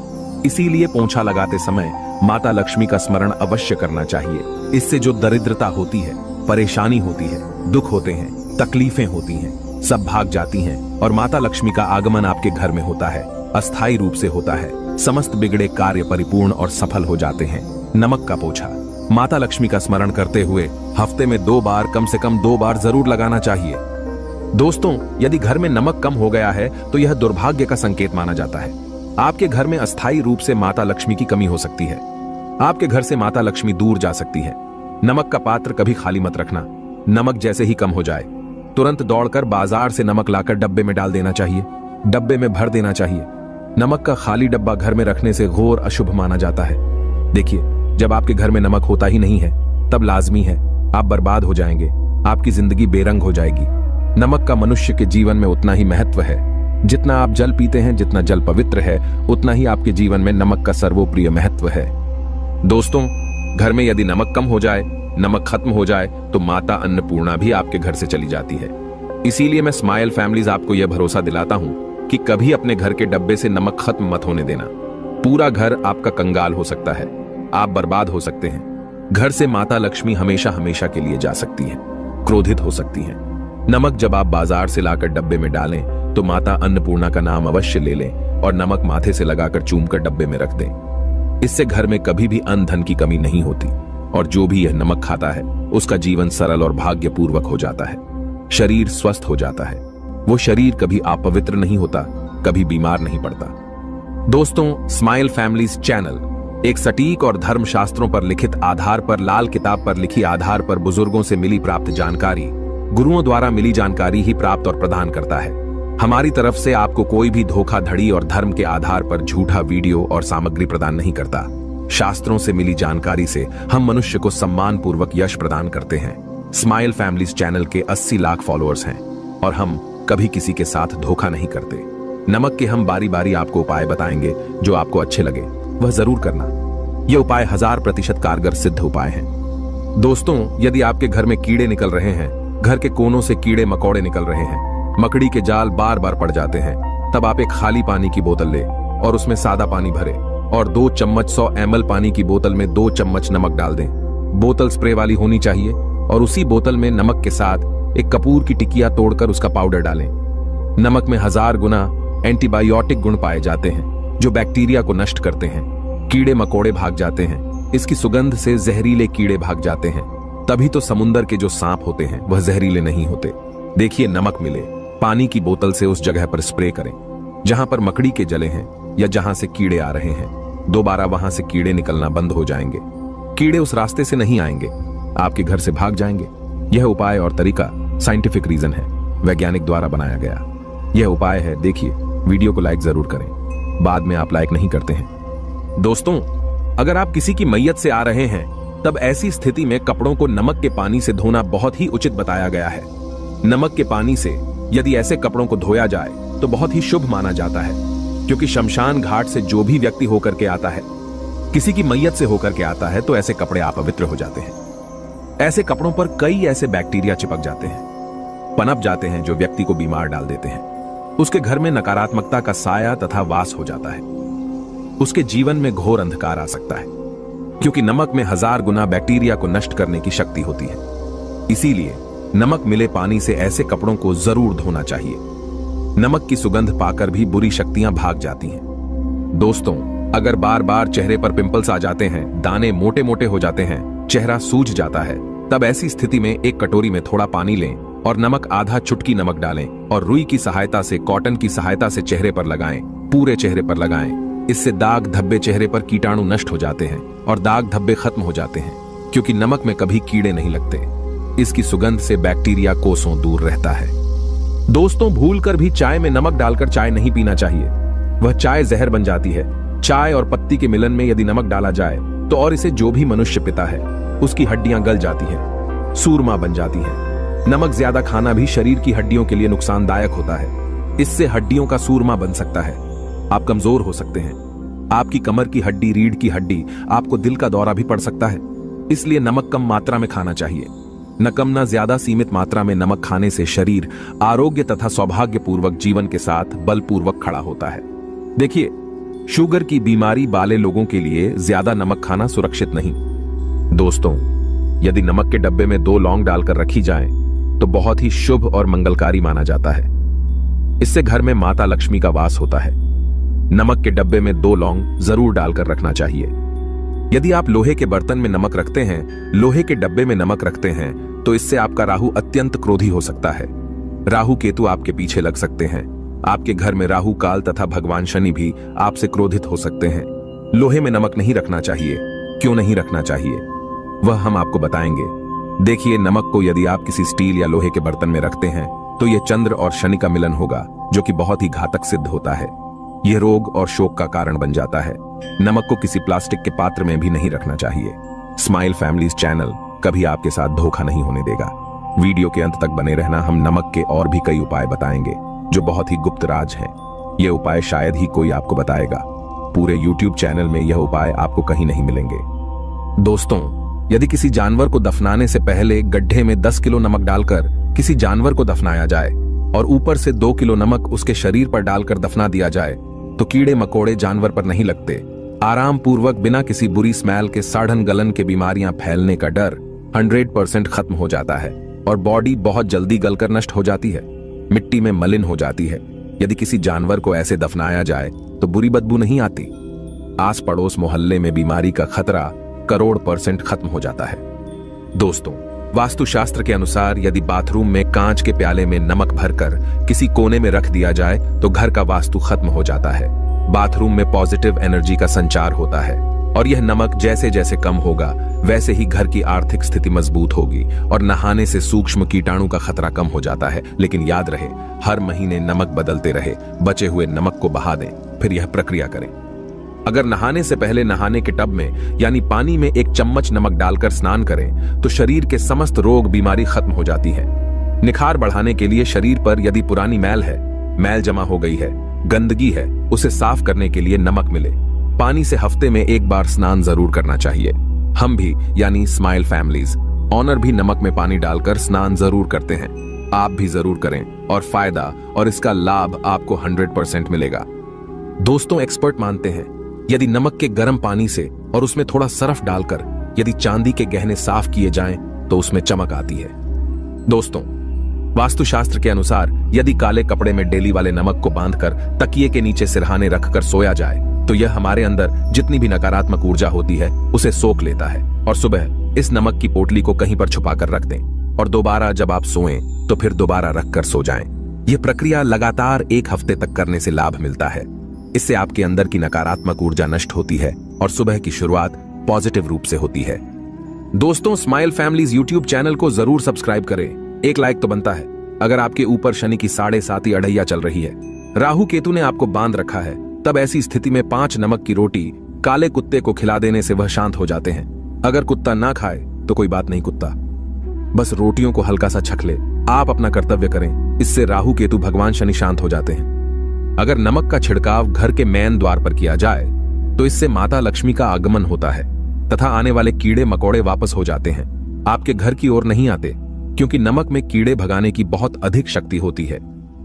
इसीलिए पोछा लगाते समय माता लक्ष्मी का स्मरण अवश्य करना चाहिए। इससे जो दरिद्रता होती है, परेशानी होती है, दुख होते हैं, तकलीफें होती हैं, सब भाग जाती हैं और माता लक्ष्मी का आगमन आपके घर में होता है, अस्थायी रूप से होता है। समस्त बिगड़े कार्य परिपूर्ण और सफल हो जाते हैं। नमक का पोछा माता लक्ष्मी का स्मरण करते हुए हफ्ते में 2 बार, कम से कम 2 बार जरूर लगाना चाहिए। दोस्तों, यदि घर में नमक कम हो गया है तो यह दुर्भाग्य का संकेत माना जाता है। आपके घर में अस्थायी रूप से माता लक्ष्मी की कमी हो सकती है। आपके घर से माता लक्ष्मी दूर जा सकती है। नमक का पात्र कभी खाली मत रखना। नमक जैसे ही कम हो जाए तुरंत दौड़कर बाजार से नमक लाकर डब्बे में डाल देना चाहिए, डब्बे में भर देना चाहिए। नमक का खाली डब्बा घर में रखने से घोर अशुभ माना जाता है। देखिए, जब आपके घर में नमक होता ही नहीं है तब लाजमी है आप बर्बाद हो जाएंगे, आपकी जिंदगी बेरंग हो जाएगी। नमक का मनुष्य के जीवन में उतना ही महत्व है। जितना आप जल पीते हैं, जितना जल पवित्र है, उतना ही आपके जीवन में नमक का सर्वोप्रिय महत्व है। दोस्तों, घर में यदि नमक कम हो जाए, नमक खत्म हो जाए तो माता अन्नपूर्णा भी आपके घर से चली जाती है। इसीलिए मैं स्माइल फैमिलीज आपको यह भरोसा दिलाता हूं कि कभी अपने घर के डब्बे से नमक खत्म मत होने देना। पूरा घर आपका कंगाल हो सकता है, आप बर्बाद हो सकते हैं। घर से माता लक्ष्मी हमेशा हमेशा के लिए जा सकती हैं, क्रोधित हो सकती हैं। नमक जब आप बाजार से लाकर डब्बे में डालें तो माता अन्नपूर्णा का नाम अवश्य ले लें और नमक माथे से लगाकर चूमकर डब्बे में रख दें। इससे घर में कभी भी अन्न धन की कमी नहीं होती और जो भी यह नमक खाता है उसका जीवन सरल और भाग्यपूर्वक हो जाता है। शरीर स्वस्थ हो जाता है। वो शरीर कभी अपवित्र नहीं होता, कभी बीमार नहीं पड़ता। दोस्तों, स्माइल फैमिलीज चैनल एक सटीक और धर्मशास्त्रों पर लिखित आधार पर, लाल किताब पर लिखी आधार पर बुजुर्गों से मिली प्राप्त जानकारी, गुरुओं द्वारा मिली जानकारी ही प्राप्त और प्रदान करता है। हमारी तरफ से आपको कोई भी धोखाधड़ी और धर्म के आधार पर झूठा वीडियो और सामग्री प्रदान नहीं करता। शास्त्रों से मिली जानकारी से हम मनुष्य को सम्मान पूर्वक यश प्रदान करते हैं। स्माइल फैमिलीज चैनल के 80 लाख फॉलोअर्स हैं और हम कभी किसी के साथ धोखा नहीं करते। नमक के हम बारी बारी आपको उपाय बताएंगे, जो आपको अच्छे लगे वह जरूर करना। ये उपाय 1000% कारगर सिद्ध उपाय हैं। दोस्तों, यदि आपके घर में कीड़े निकल रहे हैं, घर के कोनों से कीड़े मकोड़े निकल रहे हैं, मकड़ी के जाल बार बार पड़ जाते हैं, तब आप एक खाली पानी की बोतल ले और उसमें सादा पानी भरे और 2 चम्मच 100 ml पानी की बोतल में 2 चम्मच नमक डाल दें। बोतल स्प्रे वाली होनी चाहिए और उसी बोतल में नमक के साथ एक कपूर की टिकिया तोड़कर उसका पाउडर डालें। नमक में 1000 गुना एंटीबायोटिक गुण पाए जाते हैं जो बैक्टीरिया को नष्ट करते हैं। कीड़े मकोड़े भाग जाते हैं। इसकी सुगंध से जहरीले कीड़े भाग जाते हैं। तभी तो समुंदर के जो सांप होते हैं वह जहरीले नहीं होते। देखिए, नमक मिले, पानी की बोतल से उस जगह पर स्प्रे करें जहां पर मकड़ी के जले हैं या जहां से कीड़े आ रहे हैं। दोबारा वहां से कीड़े निकलना बंद हो जाएंगे। कीड़े उस रास्ते से नहीं आएंगे, आपके घर से भाग जाएंगे। यह उपाय और तरीका साइंटिफिक रीजन है, वैज्ञानिक द्वारा बनाया गया यह उपाय है। देखिए, वीडियो को लाइक जरूर करें, बाद में आप लाइक नहीं करते हैं। दोस्तों, अगर आप किसी की मैयत से आ रहे हैं तब ऐसी स्थिति में कपड़ों को नमक के पानी से धोना बहुत ही उचित बताया गया है। नमक के पानी से यदि ऐसे कपड़ों को धोया जाए तो बहुत ही शुभ माना जाता है, क्योंकि शमशान घाट से जो भी व्यक्ति होकर के आता है, किसी की मैयत से होकर के आता है, तो ऐसे कपड़े अपवित्र हो जाते हैं। ऐसे कपड़ों पर कई ऐसे बैक्टीरिया चिपक जाते हैं, पनप जाते हैं, जो व्यक्ति को बीमार डाल देते हैं। उसके घर में नकारात्मकता का साया तथा वास हो जाता है। उसके जीवन में घोर अंधकार आ सकता है, क्योंकि नमक में 1000 गुना बैक्टीरिया को नष्ट करने की शक्ति होती है। इसीलिए नमक मिले पानी से ऐसे कपड़ों को जरूर धोना चाहिए। नमक की सुगंध पाकर भी बुरी शक्तियां भाग जाती हैं। दोस्तों, अगर बार बार चेहरे पर पिंपल्स आ जाते हैं, दाने मोटे मोटे हो जाते हैं, चेहरा सूज जाता है, तब ऐसी स्थिति में एक कटोरी में थोड़ा पानी लें और नमक आधा चुटकी नमक डालें और रुई की सहायता से, कॉटन की सहायता से चेहरे पर लगाएं, पूरे चेहरे पर लगाएं। इससे दाग धब्बे, चेहरे पर कीटाणु नष्ट हो जाते हैं और दाग धब्बे खत्म हो जाते हैं, क्योंकि नमक में कभी कीड़े नहीं लगते। इसकी सुगंध से बैक्टीरिया कोसों दूर रहता है। दोस्तों, भूलकर भी चाय में नमक डालकर चाय नहीं पीना चाहिए। वह चाय जहर बन जाती है। चाय और पत्ती के मिलन में यदि नमक डाला जाए तो और इसे जो भी मनुष्य पीता है उसकी हड्डियां गल जाती हैं, सूरमा बन जाती हैं। नमक ज्यादा खाना भी शरीर की हड्डियों के लिए नुकसानदायक होता है। इससे हड्डियों का सूरमा बन सकता है, आप कमजोर हो सकते हैं। आपकी कमर की हड्डी, रीढ़ की हड्डी, आपको दिल का दौरा भी पड़ सकता है। इसलिए नमक कम मात्रा में खाना चाहिए। न कम न ज्यादा, सीमित मात्रा में नमक खाने से शरीर आरोग्य तथा सौभाग्यपूर्वक जीवन के साथ बलपूर्वक खड़ा होता है। देखिए, शुगर की बीमारी वाले लोगों के लिए ज्यादा नमक खाना सुरक्षित नहीं। दोस्तों, यदि नमक के डब्बे में 2 लौंग डालकर रखी जाएं, तो बहुत ही शुभ और मंगलकारी माना जाता है। इससे घर में माता लक्ष्मी का वास होता है। नमक के डब्बे में 2 लौंग जरूर डालकर रखना चाहिए। यदि आप लोहे के बर्तन में नमक रखते हैं, लोहे के डब्बे में नमक रखते हैं, तो इससे आपका राहु अत्यंत क्रोधी हो सकता है। राहु केतु आपके पीछे लग सकते हैं। आपके घर में राहु काल तथा भगवान शनि भी आपसे क्रोधित हो सकते हैं। लोहे में नमक नहीं रखना चाहिए। क्यों नहीं रखना चाहिए, वह हम आपको बताएंगे। देखिए, नमक को यदि आप किसी स्टील या लोहे के बर्तन में रखते हैं, तो यह चंद्र और शनि का मिलन होगा, जो कि बहुत ही घातक सिद्ध होता है। यह रोग और शोक का कारण बन जाता है। नमक को किसी प्लास्टिक के पात्र में भी नहीं रखना चाहिए। स्माइल फैमिलीज चैनल कभी आपके साथ धोखा नहीं होने देगा। वीडियो के अंत तक बने रहना। हम नमक के और भी कई उपाय बताएंगे जो बहुत ही गुप्त राज हैं। ये उपाय शायद ही कोई आपको बताएगा। पूरे YouTube चैनल में यह उपाय आपको कहीं नहीं मिलेंगे। दोस्तों, यदि किसी जानवर को दफनाने से पहले गड्ढे में 10 किलो नमक डालकर किसी जानवर को दफनाया जाए और ऊपर से 2 किलो नमक उसके शरीर पर डालकर दफना दिया जाए, तो कीड़े मकोड़े जानवर पर नहीं लगते। आराम पूर्वक, बिना किसी बुरी स्मेल के, साड़न गलन के बीमारियां फैलने का डर 100% खत्म हो जाता है और बॉडी बहुत जल्दी गलकर नष्ट हो जाती है, मिट्टी में मलिन हो जाती है। यदि किसी जानवर को ऐसे दफनाया जाए तो बुरी बदबू नहीं आती। आस पड़ोस मोहल्ले में बीमारी का खतरा 100% खत्म हो जाता है। दोस्तों, वास्तुशास्त्र के अनुसार यदि बाथरूम में कांच के प्याले में नमक भरकर किसी कोने में रख दिया जाए तो घर का वास्तु खत्म हो जाता है। बाथरूम में पॉजिटिव एनर्जी का संचार होता है और यह नमक जैसे जैसे कम होगा वैसे ही घर की आर्थिक स्थिति मजबूत होगी और नहाने से सूक्ष्म कीटाणु का खतरा कम हो जाता है। लेकिन याद रहे, हर महीने नमक बदलते रहे। बचे हुए नमक को बहा दें, फिर यह प्रक्रिया करें। अगर नहाने से पहले नहाने के टब में यानी पानी में 1 चम्मच नमक डालकर स्नान करें तो शरीर के समस्त रोग बीमारी खत्म हो जाती है। निखार बढ़ाने के लिए शरीर पर यदि पुरानी मैल है, मैल जमा हो गई है, गंदगी है, उसे साफ करने के लिए नमक मिले। पानी से हफ्ते में 1 बार स्नान जरूर करना चाहिए। हम भी यानी स्माइल फैमिलीज ऑनर भी नमक में पानी डालकर स्नान जरूर करते हैं। आप भी जरूर करें और फायदा और इसका लाभ आपको 100% मिलेगा। दोस्तों, एक्सपर्ट मानते हैं यदि नमक के गर्म पानी से और उसमें थोड़ा सरफ डालकर यदि चांदी के गहने साफ किए जाएं तो उसमें चमक आती है। दोस्तों, वास्तुशास्त्र के अनुसार यदि काले कपड़े में डेली वाले नमक को बांधकर तकिए के नीचे सिरहाने रखकर सोया जाए तो यह हमारे अंदर जितनी भी नकारात्मक ऊर्जा होती है उसे सोख लेता है और सुबह इस नमक की पोटली को कहीं पर छुपा कर रख दें और दोबारा जब आप सोएं तो फिर दोबारा रखकर सो जाएं। यह प्रक्रिया लगातार 1 हफ्ते तक करने से लाभ मिलता है। इससे आपके अंदर की नकारात्मक ऊर्जा नष्ट होती है और सुबह की शुरुआत पॉजिटिव रूप से होती है। दोस्तों, स्माइल फैमिलीज YouTube चैनल को जरूर सब्सक्राइब करें। 1 लाइक तो बनता है। अगर आपके ऊपर शनि की 7.5 अढ़ैया चल रही है, राहु केतु ने आपको बांध रखा है, तब ऐसी स्थिति में 5 नमक की रोटी काले कुत्ते को खिला देने से वह शांत हो जाते हैं। अगर कुत्ता ना खाए तो कोई बात नहीं, कुत्ता बस रोटियों को हल्का सा छक ले। आप अपना कर्तव्य करें, इससे राहु केतु भगवान शनि शांत हो जाते हैं। अगर नमक का छिड़काव घर के मेन द्वार पर किया जाए तो इससे माता लक्ष्मी का आगमन होता है तथा आने वाले कीड़े मकोड़े वापस हो जाते हैं। आपके घर की ओर नहीं आते, क्योंकि नमक में कीड़े भगाने की बहुत अधिक शक्ति होती है,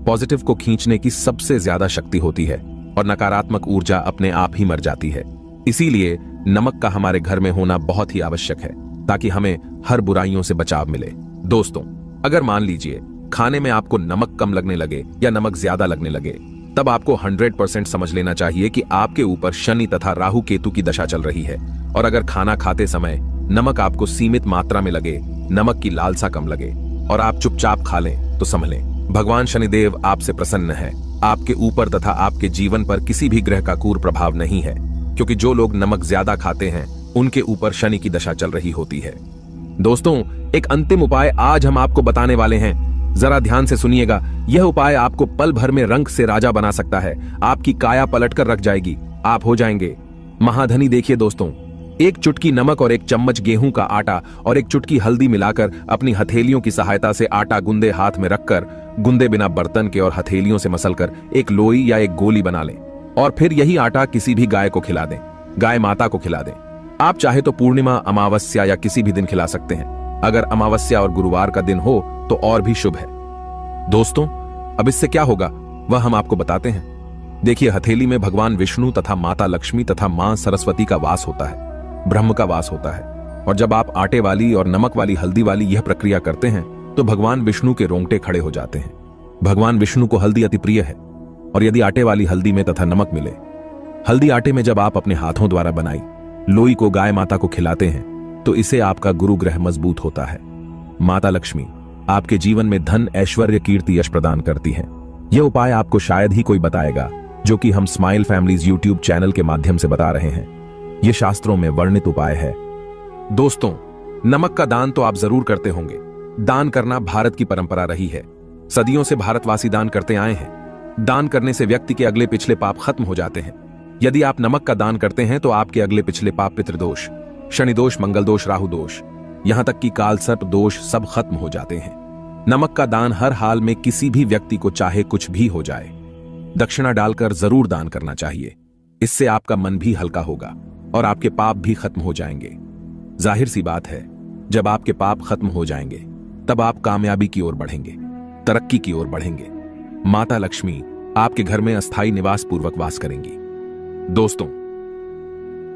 पॉजिटिव को खींचने की सबसे ज्यादा शक्ति होती है और नकारात्मक ऊर्जा अपने आप ही मर जाती है। इसीलिए नमक का हमारे घर में होना बहुत ही आवश्यक है, ताकि हमें हर बुराइयों से बचाव मिले। दोस्तों, अगर मान लीजिए खाने में आपको नमक कम लगने लगे या नमक ज्यादा लगने लगे, तब आपको 100% समझ लेना चाहिए कि आपके ऊपर शनि तथा राहु केतु की दशा चल रही है। और अगर खाना खाते समय नमक आपको सीमित मात्रा में लगे, नमक की लालसा कम लगे और आप चुपचाप खा लें, तो समझ लें भगवान शनिदेव आपसे प्रसन्न है। आपके ऊपर तथा आपके जीवन पर किसी भी ग्रह का क्रूर प्रभाव नहीं है, क्योंकि जो लोग नमक ज्यादा खाते हैं उनके ऊपर शनि की दशा चल रही होती है। दोस्तों, एक अंतिम उपाय आज हम आपको बताने वाले हैं, जरा ध्यान से सुनिएगा। यह उपाय आपको पल भर में रंग से राजा बना सकता है। आपकी काया पलट कर रख जाएगी, आप हो जाएंगे महाधनी। देखिए दोस्तों, एक चुटकी नमक और एक चम्मच गेहूं का आटा और एक चुटकी हल्दी मिलाकर अपनी हथेलियों की सहायता से आटा गुंदे हाथ में रखकर गुंदे बिना बर्तन के और हथेलियों से मसलकर एक लोई या एक गोली बना लें और फिर यही आटा किसी भी गाय को खिला दें, गाय माता को खिला दें। आप चाहे तो पूर्णिमा, अमावस्या या किसी भी दिन खिला सकते हैं। अगर अमावस्या और गुरुवार का दिन हो तो और भी शुभ है। दोस्तों, अब इससे क्या होगा वह हम आपको बताते हैं। देखिए, हथेली में भगवान विष्णु तथा माता लक्ष्मी तथा मां सरस्वती का वास होता है, ब्रह्म का वास होता है। और जब आप आटे वाली और नमक वाली हल्दी वाली यह प्रक्रिया करते हैं तो भगवान विष्णु के रोंगटे खड़े हो जाते हैं। भगवान विष्णु को हल्दी अति प्रिय है और यदि आटे वाली हल्दी में तथा नमक मिले, हल्दी आटे में जब आप अपने हाथों द्वारा बनाई लोई को गाय माता को खिलाते हैं तो इससे आपका गुरु ग्रह मजबूत होता है। माता लक्ष्मी आपके जीवन में धन, ऐश्वर्य, कीर्ति, यश प्रदान करती है। यह उपाय आपको शायद ही कोई बताएगा, जो कि हम स्माइल फैमिलीज यूट्यूब चैनल के माध्यम से बता रहे हैं। यह शास्त्रों में वर्णित उपाय है। दोस्तों, नमक का दान तो आप जरूर करते होंगे। दान करना भारत की परंपरा रही है। सदियों से भारतवासी दान करते आए हैं। दान करने से व्यक्ति के अगले पिछले पाप खत्म हो जाते हैं। यदि आप नमक का दान करते हैं तो आपके अगले पिछले पाप, पितृदोष, शनि दोष, मंगल दोष, राहु दोष, यहां तक कि काल सर्प दोष सब खत्म हो जाते हैं। नमक का दान हर हाल में किसी भी व्यक्ति को चाहे कुछ भी हो जाए, दक्षिणा डालकर जरूर दान करना चाहिए। इससे आपका मन भी हल्का होगा और आपके पाप भी खत्म हो जाएंगे। जाहिर सी बात है, जब आपके पाप खत्म हो जाएंगे तब आप कामयाबी की ओर बढ़ेंगे, तरक्की की ओर बढ़ेंगे। माता लक्ष्मी आपके घर में अस्थायी निवास पूर्वक वास करेंगी। दोस्तों,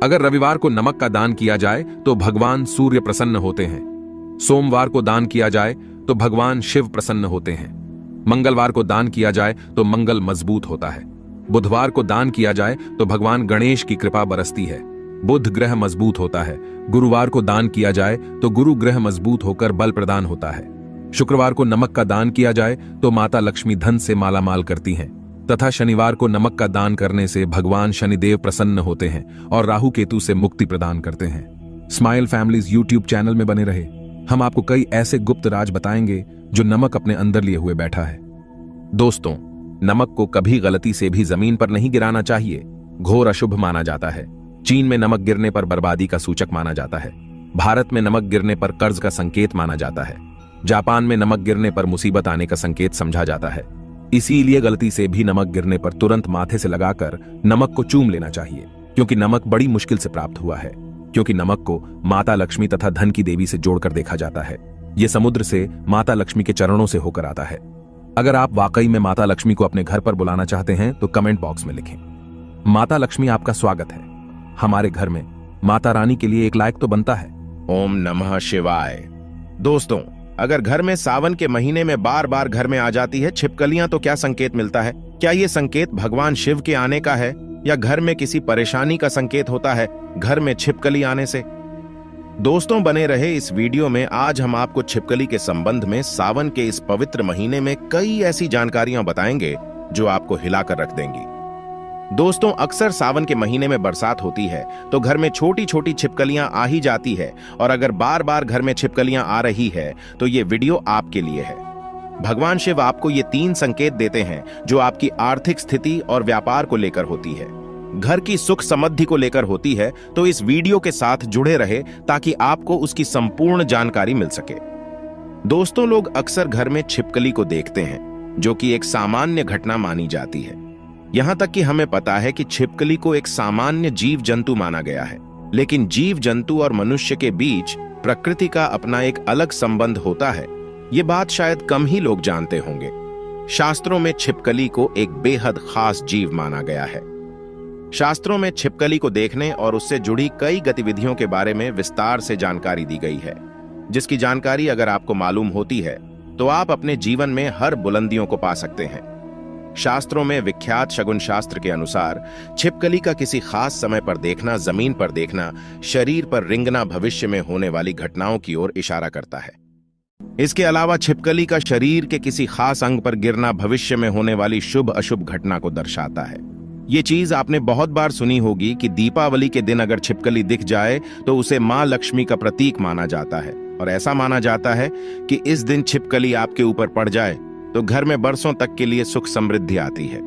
अगर रविवार को नमक का दान किया जाए तो भगवान सूर्य प्रसन्न होते हैं। सोमवार को दान किया जाए तो भगवान शिव प्रसन्न होते हैं। मंगलवार को दान किया जाए तो मंगल मजबूत होता है। बुधवार को दान किया जाए तो भगवान गणेश की कृपा बरसती है, बुध ग्रह मजबूत होता है। गुरुवार को दान किया जाए तो गुरु ग्रह मजबूत होकर बल प्रदान होता है। शुक्रवार को नमक का दान किया जाए तो माता लक्ष्मी धन से मालामाल करती हैं तथा शनिवार को नमक का दान करने से भगवान शनिदेव प्रसन्न होते हैं और राहु केतु से मुक्ति प्रदान करते हैं। स्माइल फैमिलीज यूट्यूब चैनल में बने रहे, हम आपको कई ऐसे गुप्त राज बताएंगे जो नमक अपने अंदर लिए हुए बैठा है। दोस्तों, नमक को कभी गलती से भी जमीन पर नहीं गिराना चाहिए, घोर अशुभ माना जाता है। चीन में नमक गिरने पर बर्बादी का सूचक माना जाता है। भारत में नमक गिरने पर कर्ज का संकेत माना जाता है। जापान में नमक गिरने पर मुसीबत आने का संकेत समझा जाता है। इसीलिए गलती से भी नमक गिरने पर तुरंत माथे से लगाकर नमक को चूम लेना चाहिए, क्योंकि नमक बड़ी मुश्किल से प्राप्त हुआ है। क्योंकि नमक को माता लक्ष्मी तथा धन की देवी से जोड़कर देखा जाता है। यह समुद्र से माता लक्ष्मी के चरणों से होकर आता है। अगर आप वाकई में माता लक्ष्मी को अपने घर पर बुलाना चाहते हैं तो कमेंट बॉक्स में लिखें, माता लक्ष्मी आपका स्वागत है हमारे घर में। माता रानी के लिए एक लाइक तो बनता है। ओम नमः शिवाय। दोस्तों, अगर घर में सावन के महीने में बार बार घर में आ जाती है छिपकलियां तो क्या संकेत मिलता है? क्या ये संकेत भगवान शिव के आने का है या घर में किसी परेशानी का संकेत होता है घर में छिपकली आने से? दोस्तों, बने रहे इस वीडियो में। आज हम आपको छिपकली के संबंध में सावन के इस पवित्र महीने में कई ऐसी जानकारियां बताएंगे जो आपको हिलाकर रख देंगी। दोस्तों, अक्सर सावन के महीने में बरसात होती है तो घर में छोटी छोटी छिपकलियां आ ही जाती है, और अगर बार बार घर में छिपकलियां आ रही है तो ये वीडियो आपके लिए है। भगवान शिव आपको ये 3 संकेत देते हैं जो आपकी आर्थिक स्थिति और व्यापार को लेकर होती है, घर की सुख समृद्धि को लेकर होती है। तो इस वीडियो के साथ जुड़े रहे ताकि आपको उसकी संपूर्ण जानकारी मिल सके। दोस्तों, लोग अक्सर घर में छिपकली को देखते हैं, जो कि एक सामान्य घटना मानी जाती है। यहां तक कि हमें पता है कि छिपकली को एक सामान्य जीव जंतु माना गया है, लेकिन जीव जंतु और मनुष्य के बीच प्रकृति का अपना एक अलग संबंध होता है, ये बात शायद कम ही लोग जानते होंगे। शास्त्रों में छिपकली को एक बेहद खास जीव माना गया है। शास्त्रों में छिपकली को देखने और उससे जुड़ी कई गतिविधियों के बारे में विस्तार से जानकारी दी गई है, जिसकी जानकारी अगर आपको मालूम होती है तो आप अपने जीवन में हर बुलंदियों को पा सकते हैं। शास्त्रों में विख्यात शगुन शास्त्र के अनुसार छिपकली का किसी खास समय पर देखना, जमीन पर देखना, शरीर पर रिंगना भविष्य में होने वाली घटनाओं की ओर इशारा करता है। इसके अलावा छिपकली का शरीर के किसी खास अंग पर गिरना भविष्य में होने वाली शुभ अशुभ घटना को दर्शाता है। ये चीज आपने बहुत बार सुनी होगी कि दीपावली के दिन अगर छिपकली दिख जाए तो उसे मां लक्ष्मी का प्रतीक माना जाता है, और ऐसा माना जाता है कि इस दिन छिपकली आपके ऊपर पड़ जाए तो घर में बरसों तक के लिए सुख समृद्धि आती है।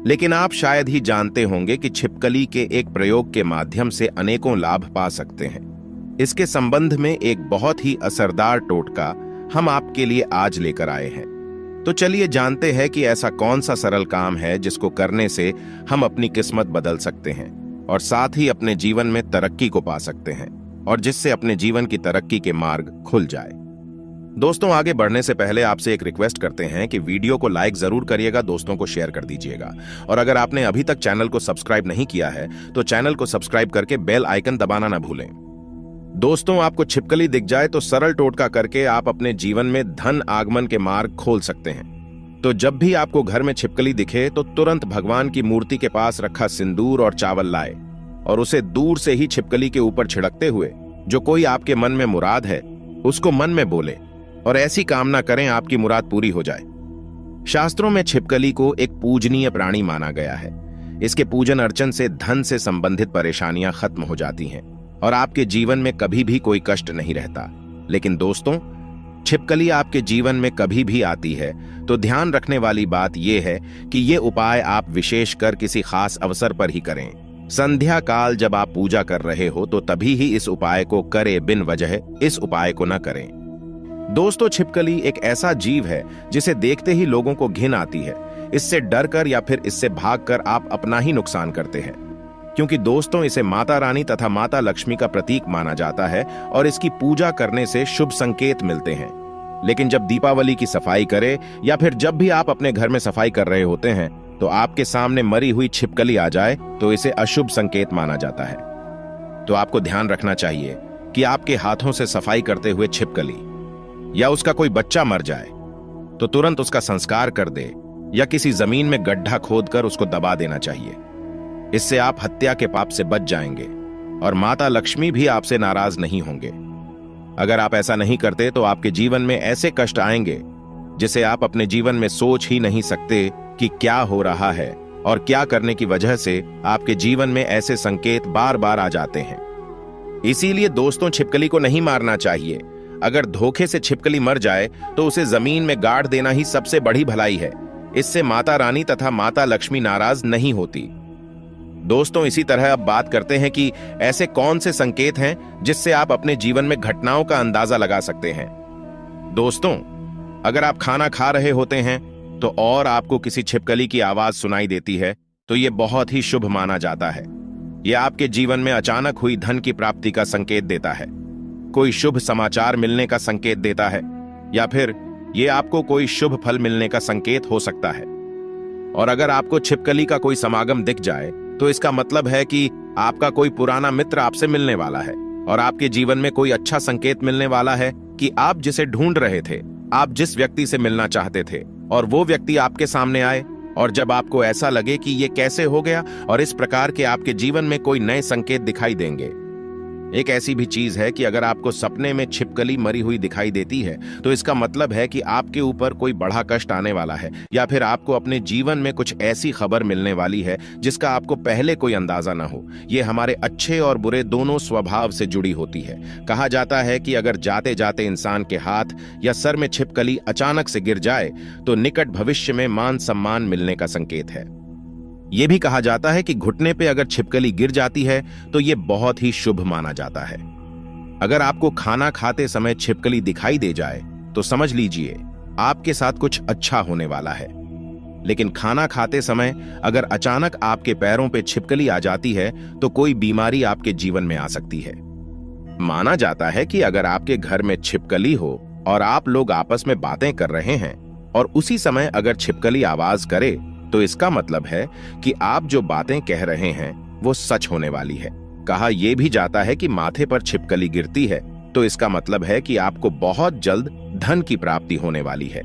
लेकिन आप शायद ही जानते होंगे कि छिपकली के एक प्रयोग के माध्यम से अनेकों लाभ पा सकते हैं। इसके संबंध में एक बहुत ही असरदार टोटका हम आपके लिए आज लेकर आए हैं। तो चलिए जानते हैं कि ऐसा कौन सा सरल काम है जिसको करने से हम अपनी किस्मत बदल सकते हैं और साथ ही अपने जीवन में तरक्की को पा सकते हैं, और जिससे अपने जीवन की तरक्की के मार्ग खुल जाए। दोस्तों, आगे बढ़ने से पहले आपसे एक रिक्वेस्ट करते हैं कि वीडियो को लाइक जरूर करिएगा, दोस्तों को शेयर कर दीजिएगा, और अगर आपने अभी तक चैनल को सब्सक्राइब नहीं किया है तो चैनल को सब्सक्राइब करके बेल आइकन दबाना ना भूलें। दोस्तों, आपको छिपकली दिख जाए तो सरल टोटका करके आप अपने जीवन में धन आगमन के मार्ग खोल सकते हैं। तो जब भी आपको घर में छिपकली दिखे तो तुरंत भगवान की मूर्ति के पास रखा सिंदूर और चावल लाए और उसे दूर से ही छिपकली के ऊपर छिड़कते हुए जो कोई आपके मन में मुराद है उसको मन में बोले और ऐसी कामना करें आपकी मुराद पूरी हो जाए। शास्त्रों में छिपकली को एक पूजनीय प्राणी माना गया है। इसके पूजन अर्चन से धन से संबंधित परेशानियां खत्म हो जाती हैं और आपके जीवन में कभी भी कोई कष्ट नहीं रहता। लेकिन दोस्तों, छिपकली आपके जीवन में कभी भी आती है तो ध्यान रखने वाली बात यह है कि ये उपाय आप विशेष कर किसी खास अवसर पर ही करें। संध्या काल जब आप पूजा कर रहे हो तो तभी ही इस उपाय को करें, बिन वजह इस उपाय को न करें। दोस्तों, छिपकली एक ऐसा जीव है जिसे देखते ही लोगों को घिन आती है। इससे डर कर या फिर इससे भागकर आप अपना ही नुकसान करते हैं, क्योंकि दोस्तों इसे माता रानी तथा माता लक्ष्मी का प्रतीक माना जाता है और इसकी पूजा करने से शुभ संकेत मिलते हैं। लेकिन जब दीपावली की सफाई करें या फिर जब भी आप अपने घर में सफाई कर रहे होते हैं तो आपके सामने मरी हुई छिपकली आ जाए तो इसे अशुभ संकेत माना जाता है। तो आपको ध्यान रखना चाहिए कि आपके हाथों से सफाई करते हुए छिपकली या उसका कोई बच्चा मर जाए तो तुरंत उसका संस्कार कर दे या किसी जमीन में गड्ढा खोदकर उसको दबा देना चाहिए। इससे आप हत्या के पाप से बच जाएंगे और माता लक्ष्मी भी आपसे नाराज नहीं होंगे। अगर आप ऐसा नहीं करते तो आपके जीवन में ऐसे कष्ट आएंगे जिसे आप अपने जीवन में सोच ही नहीं सकते कि क्या हो रहा है और क्या करने की वजह से आपके जीवन में ऐसे संकेत बार बार आ जाते हैं। इसीलिए दोस्तों, छिपकली को नहीं मारना चाहिए। अगर धोखे से छिपकली मर जाए तो उसे जमीन में गाड़ देना ही सबसे बड़ी भलाई है। इससे माता रानी तथा माता लक्ष्मी नाराज नहीं होती। दोस्तों, इसी तरह अब बात करते हैं कि ऐसे कौन से संकेत हैं जिससे आप अपने जीवन में घटनाओं का अंदाजा लगा सकते हैं। दोस्तों, अगर आप खाना खा रहे होते हैं तो और आपको किसी छिपकली की आवाज सुनाई देती है तो यह बहुत ही शुभ माना जाता है। यह आपके जीवन में अचानक हुई धन की प्राप्ति का संकेत देता है, कोई शुभ समाचार मिलने का संकेत देता है, या फिर यह आपको कोई शुभ फल मिलने का संकेत हो सकता है। और अगर आपको छिपकली का कोई समागम दिख जाए तो इसका मतलब है कि आपका कोई पुराना मित्र आपसे मिलने वाला है और आपके जीवन में कोई अच्छा संकेत मिलने वाला है कि आप जिसे ढूंढ रहे थे, आप जिस व्यक्ति से मिलना चाहते थे और वो व्यक्ति आपके सामने आए। और जब आपको ऐसा लगे कि ये कैसे हो गया और इस प्रकार के आपके जीवन में कोई नए संकेत दिखाई देंगे। एक ऐसी भी चीज है कि अगर आपको सपने में छिपकली मरी हुई दिखाई देती है तो इसका मतलब है कि आपके ऊपर कोई बड़ा कष्ट आने वाला है, या फिर आपको अपने जीवन में कुछ ऐसी खबर मिलने वाली है जिसका आपको पहले कोई अंदाजा ना हो। ये हमारे अच्छे और बुरे दोनों स्वभाव से जुड़ी होती है। कहा जाता है कि अगर जाते जाते इंसान के हाथ या सर में छिपकली अचानक से गिर जाए तो निकट भविष्य में मान सम्मान मिलने का संकेत है। यह भी कहा जाता है कि घुटने पे अगर छिपकली गिर जाती है तो यह बहुत ही शुभ माना जाता है। अगर आपको खाना खाते समय छिपकली दिखाई दे जाए तो समझ लीजिए आपके साथ कुछ अच्छा होने वाला है। लेकिन खाना खाते समय अगर अचानक आपके पैरों पे छिपकली आ जाती है तो कोई बीमारी आपके जीवन में आ सकती है। माना जाता है कि अगर आपके घर में छिपकली हो और आप लोग आपस में बातें कर रहे हैं और उसी समय अगर छिपकली आवाज करे तो इसका मतलब है कि आप जो बातें कह रहे हैं वो सच होने वाली है। कहा यह भी जाता है कि माथे पर छिपकली गिरती है तो इसका मतलब है कि आपको बहुत जल्द धन की प्राप्ति होने वाली है।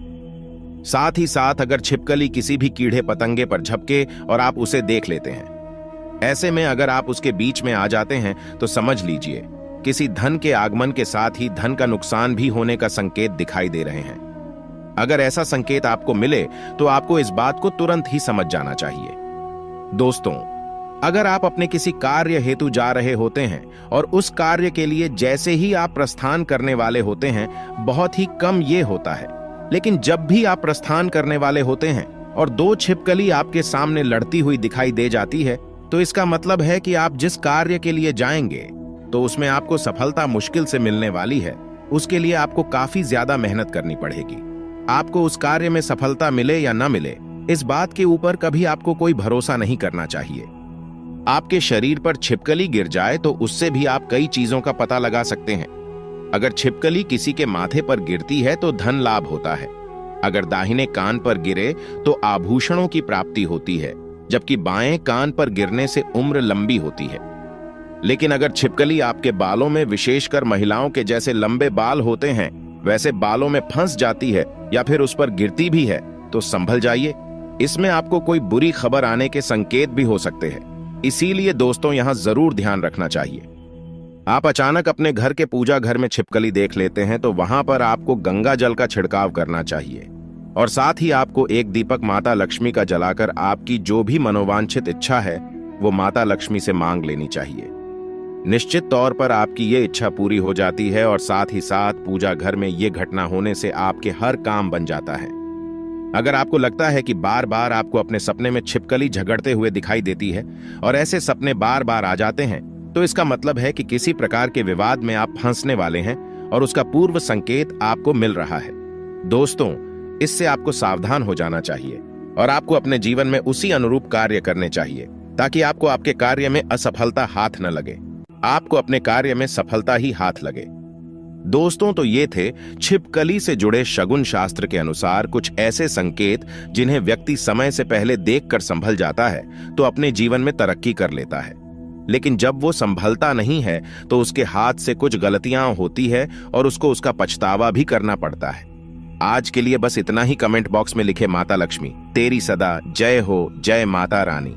साथ ही साथ अगर छिपकली किसी भी कीड़े पतंगे पर झपके और आप उसे देख लेते हैं, ऐसे में अगर आप उसके बीच में आ जाते हैं तो समझ लीजिए किसी धन के आगमन के साथ ही धन का नुकसान भी होने का संकेत दिखाई दे रहे हैं। अगर ऐसा संकेत आपको मिले तो आपको इस बात को तुरंत ही समझ जाना चाहिए। दोस्तों, अगर आप अपने किसी कार्य हेतु जा रहे होते हैं और उस कार्य के लिए जैसे ही आप प्रस्थान करने वाले होते हैं, बहुत ही कम ये होता है, लेकिन जब भी आप प्रस्थान करने वाले होते हैं और दो छिपकली आपके सामने लड़ती हुई दिखाई दे जाती है तो इसका मतलब है कि आप जिस कार्य के लिए जाएंगे तो उसमें आपको सफलता मुश्किल से मिलने वाली है। उसके लिए आपको काफी ज्यादा मेहनत करनी पड़ेगी। आपको उस कार्य में सफलता मिले या न मिले, इस बात के ऊपर कभी आपको कोई भरोसा नहीं करना चाहिए। आपके शरीर पर छिपकली गिर जाए तो उससे भी आप कई चीजों का पता लगा सकते हैं। अगर छिपकली किसी के माथे पर गिरती है तो धन लाभ होता है। अगर दाहिने कान पर गिरे तो आभूषणों की प्राप्ति होती है, जबकि बाएं कान पर गिरने से उम्र लंबी होती है। लेकिन अगर छिपकली आपके बालों में, विशेषकर महिलाओं के जैसे लंबे बाल होते हैं वैसे बालों में फंस जाती है या फिर उस पर गिरती भी है तो संभल जाइए, इसमें आपको कोई बुरी खबर आने के संकेत भी हो सकते हैं। इसीलिए दोस्तों यहां जरूर ध्यान रखना चाहिए। आप अचानक अपने घर के पूजा घर में छिपकली देख लेते हैं तो वहां पर आपको गंगा जल का छिड़काव करना चाहिए और साथ ही आपको एक दीपक माता लक्ष्मी का जलाकर आपकी जो भी मनोवांछित इच्छा है वो माता लक्ष्मी से मांग लेनी चाहिए। निश्चित तौर पर आपकी ये इच्छा पूरी हो जाती है और साथ ही साथ पूजा घर में ये घटना होने से आपके हर काम बन जाता है। अगर आपको लगता है कि बार बार आपको अपने सपने में छिपकली झगड़ते हुए दिखाई देती है और ऐसे सपने बार बार आ जाते हैं तो इसका मतलब है कि किसी प्रकार के विवाद में आप फंसने वाले हैं और उसका पूर्व संकेत आपको मिल रहा है। दोस्तों, इससे आपको सावधान हो जाना चाहिए और आपको अपने जीवन में उसी अनुरूप कार्य करने चाहिए ताकि आपको आपके कार्य में असफलता हाथ न लगे, आपको अपने कार्य में सफलता ही हाथ लगे। दोस्तों, तो ये थे छिपकली से जुड़े शगुन शास्त्र के अनुसार कुछ ऐसे संकेत जिन्हें व्यक्ति समय से पहले देखकर संभल जाता है तो अपने जीवन में तरक्की कर लेता है, लेकिन जब वो संभलता नहीं है तो उसके हाथ से कुछ गलतियां होती है और उसको उसका पछतावा भी करना पड़ता है। आज के लिए बस इतना ही। कमेंट बॉक्स में लिखे माता लक्ष्मी तेरी सदा जय हो, जय माता रानी।